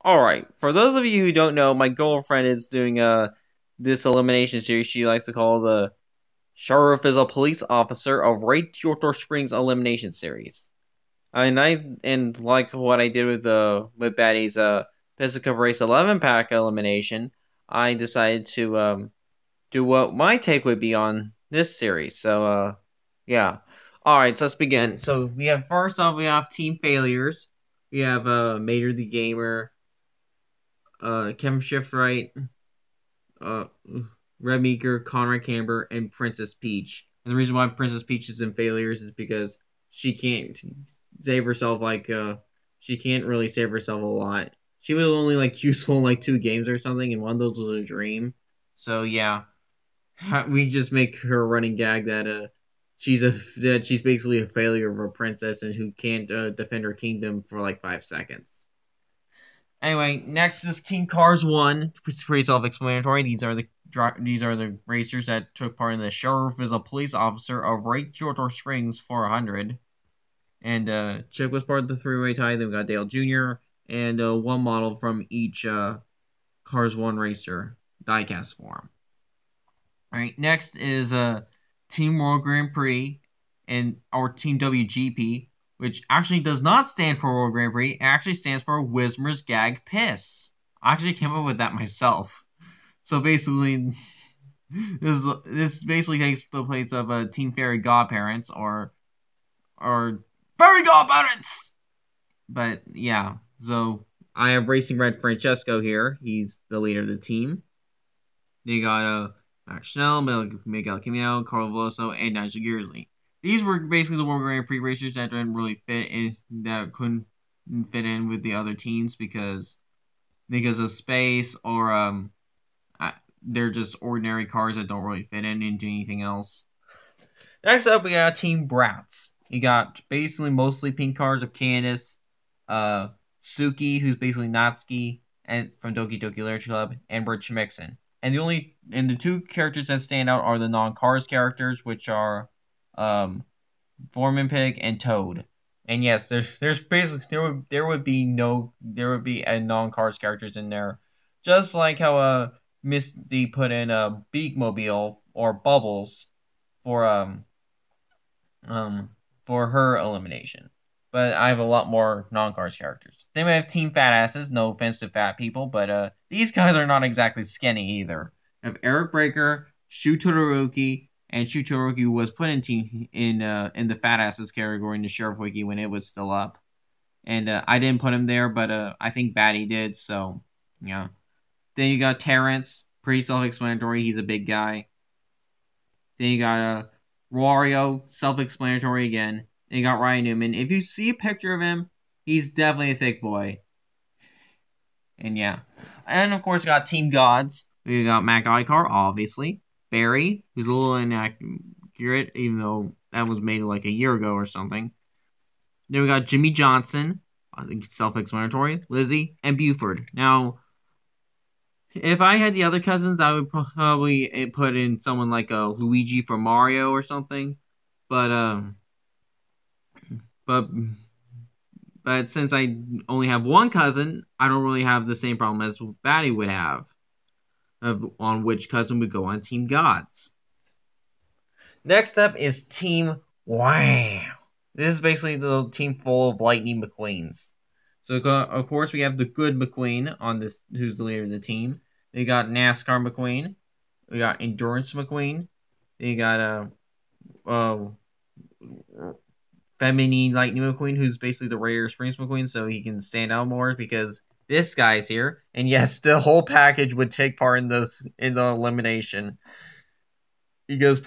Alright, for those of you who don't know, my girlfriend is doing this elimination series she likes to call the Sheriff is a Police Officer of Rachel Springs Elimination Series. And like what I did with Batty's Pistol Cup Race 11 pack elimination, I decided to do what my take would be on this series. So yeah. Alright, so let's begin. So we have first off we have Team Failures. We have Mater the Gamer, Kevin Shiftwright, Red Meeker, Conrad Camber, and Princess Peach. And the reason why Princess Peach is in Failures is because she can't save herself she can't really save herself a lot. She was only useful in 2 games or something, and one of those was a dream. So yeah, we just make her a running gag that she's basically a failure of a princess and who can't defend her kingdom for 5 seconds. Anyway, next is Team Cars 1. It's pretty self-explanatory. These are the racers that took part in the Sheriff is a Police Officer of Rachel Springs 400. And Chick was part of the 3-way tie. Then we got Dale Jr. and one model from each Cars 1 racer diecast form. Alright, next is Team World Grand Prix and our Team WGP, which actually does not stand for World Grand Prix. It actually stands for Wismer's Gag Piss. I actually came up with that myself. So basically, this basically takes the place of Team Fairy Godparents or Fairy Godparents. But yeah, so I have Racing Red Francesco here. He's the leader of the team. They got Max Schnell, Miguel Camino, Carl Veloso, and Nigel Gearsley. These were basically the World Grand Prix racers that didn't really fit in, that couldn't fit in with the other teams because of space or they're just ordinary cars that don't really fit into anything else. Next up, we got Team Bratz. You got basically mostly pink cars of Candace, Suki, who's basically Natsuki, and from Doki Doki Literature Club, and Rich Mixon. And the 2 characters that stand out are the non-cars characters, which are Foreman Pig and Toad. And yes, there's basically there would be a non-cars characters in there, just like how Misty put in a Beakmobile or Bubbles for her elimination. But I have a lot more non-cars characters. Then we have Team Fat Asses. No offense to fat people, but these guys are not exactly skinny either. We have Eric Breaker, Shu Todoroki, and Shu Todoroki was put in the Fat Asses category in the Sheriff Wiki when it was still up. And I didn't put him there, but I think Batty did, so yeah. Then you got Terrence, pretty self-explanatory. He's a big guy. Then you got Wario, self-explanatory again. And you got Ryan Newman. If you see a picture of him, he's definitely a thick boy. And yeah. And of course, we got Team Gods. We got Matt Guycar, obviously. Barry, who's a little inaccurate, even though that was made a year ago or something. Then we got Jimmy Johnson, I think self-explanatory. Lizzie, and Buford. Now, if I had the other cousins, I would probably put in someone like Luigi from Mario or something. But since I only have one cousin, I don't really have the same problem as Batty would have on which cousin would go on Team Gods. Next up is Team Wow. This is basically the team full of Lightning McQueens. So of course we have the good McQueen on this, who's the leader of the team. They got NASCAR McQueen. We got Endurance McQueen. They got Feminine Lightning McQueen, who's basically the Raider Springs McQueen, so he can stand out more because this guy's here. And yes, the whole package would take part in the elimination. Because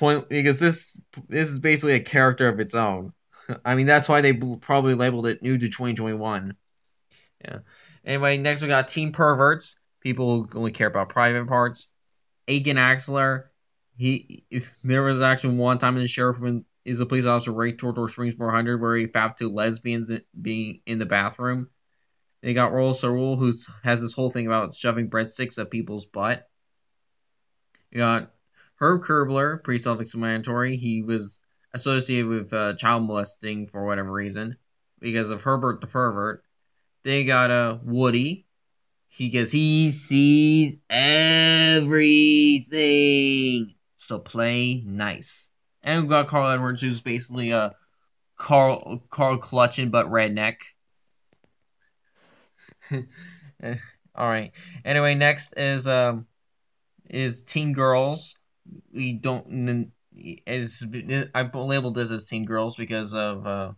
this is basically a character of its own. I mean, that's why they probably labeled it new to 2021. Yeah. Anyway, next we got Team Perverts. People who only care about private parts. Aiken Axler. If there was actually one time in the Sheriff is a police officer right toward Springs 400 where he fapped 2 lesbians being in the bathroom. They got Royal Sarul, who has this whole thing about shoving breadsticks up people's butt. You got Herb Kerbler, pretty self-explanatory. He was associated with child molesting for whatever reason because of Herbert the Pervert. They got Woody, Because he sees everything. So play nice. And we got Carl Edwards, who's basically a Carl Clutchin' but redneck. All right. Anyway, next is Teen Girls. We don't. I labeled this as Teen Girls because of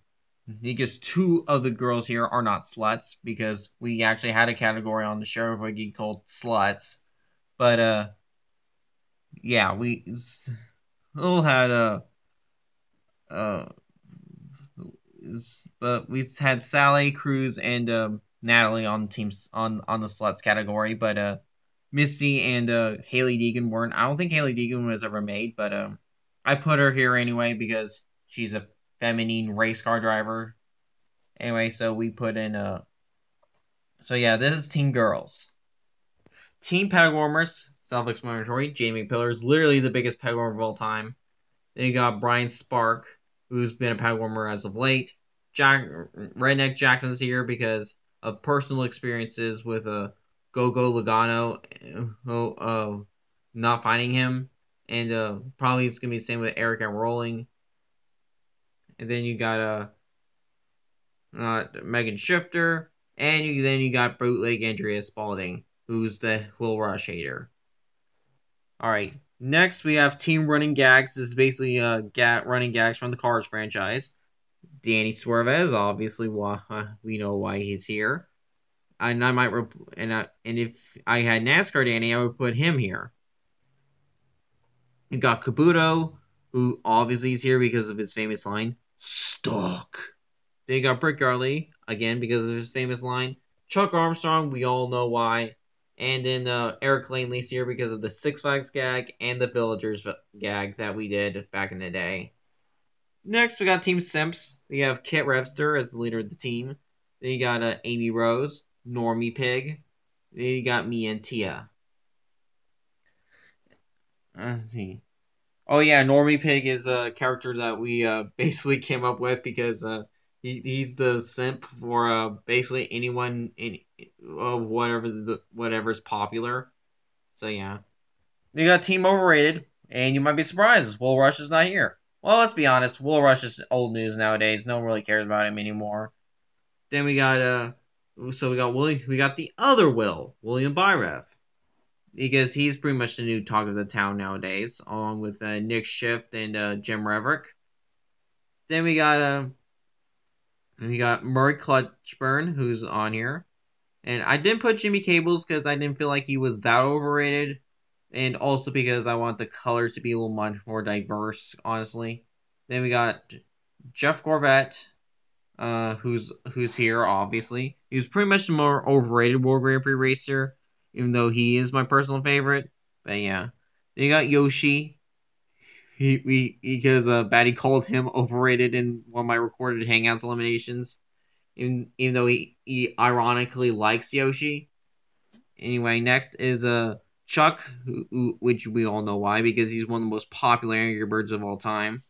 because two of the girls here are not sluts, because we actually had a category on the Sheriff Wiki called sluts, but yeah, we still had but we had Sally, Cruz, and Natalie on the teams on the sluts category, but Misty and Haley Deegan weren't. I don't think Haley Deegan was ever made, but I put her here anyway because she's a feminine race car driver. Anyway, so we put in so yeah, this is Teen Girls. Teen Peg Warmers, self-explanatory. Jamie Pillar is literally the biggest peg warmer of all time. Then you got Brian Spark, who's been a peg warmer as of late. Redneck Jackson's here because of personal experiences with Gogo Logano not finding him. And probably it's going to be the same with Erica Rowling. And then you got Megan Shifter. And then you got Bootleg Andrea Spalding, who's the Will Rush hater. Alright, next we have Team Running Gags. This is basically running gags from the Cars franchise. Danny Suarez, obviously, we know why he's here. And I might and if I had NASCAR Danny, I would put him here. You got Kabuto, who obviously is here because of his famous line, "Stuck." Then you got Brick Garley, again because of his famous line. Chuck Armstrong, we all know why. And then Eric Langley's here because of the Six Flags gag and the Villagers gag that we did back in the day. Next, we got Team Simps. We have Kit Revster as the leader of the team. Then you got Amy Rose, Normie Pig. Then you got me and Tia. Let's see. Oh yeah, Normie Pig is a character that we basically came up with because he's the simp for basically anyone in whatever's popular. So yeah, you got Team Overrated, and you might be surprised Will Rush is not here. Well, let's be honest, Will Rush is old news nowadays. No one really cares about him anymore. Then we got we got the other William Byrev, because he's pretty much the new talk of the town nowadays, along with Nick Shift and Jim Reverick. Then we got Murray Clutchburn, who's on here. And I didn't put Jimmy Cables because I didn't feel like he was that overrated. And also because I want the colors to be a little much more diverse, honestly. Then we got Jeff Gorvette, who's here, obviously. He was pretty much the more overrated World Grand Prix racer, even though he is my personal favorite. But yeah. Then you got Yoshi. Because Batty called him overrated in one of my recorded Hangouts eliminations, even though he ironically likes Yoshi. Anyway, next is Chuck, which we all know why, because he's one of the most popular Angry Birds of all time.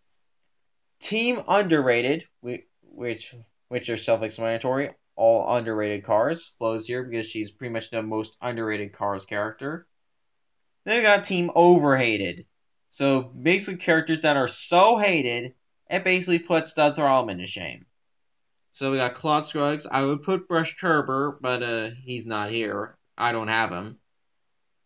Team Underrated, which are self-explanatory, all underrated cars. Flo's here because she's pretty much the most underrated Cars character. Then we got Team Overhated. So, basically characters that are so hated, it basically puts the Thrallman to shame. So, we got Claude Scruggs. I would put Brush Kerber, but he's not here. I don't have him.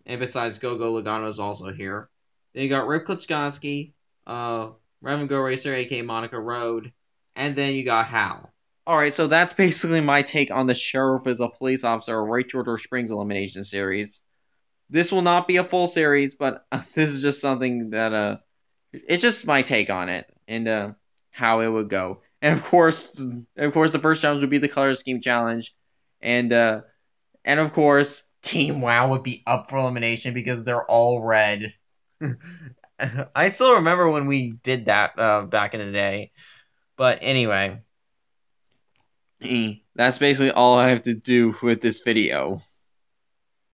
And besides, Gogo Logano is also here. Then you got Rip Klitschkowski, Revan Go Racer, aka Monica Road. And then you got Hal. Alright, so that's basically my take on the Sheriff as a Police Officer Right Georgia Springs Elimination Series. This will not be a full series, but this is just something that, it's just my take on it, and, how it would go. And of course, the first challenge would be the Color Scheme Challenge, and of course, Team WoW would be up for elimination because they're all red. I still remember when we did that, back in the day. But anyway, that's basically all I have to do with this video.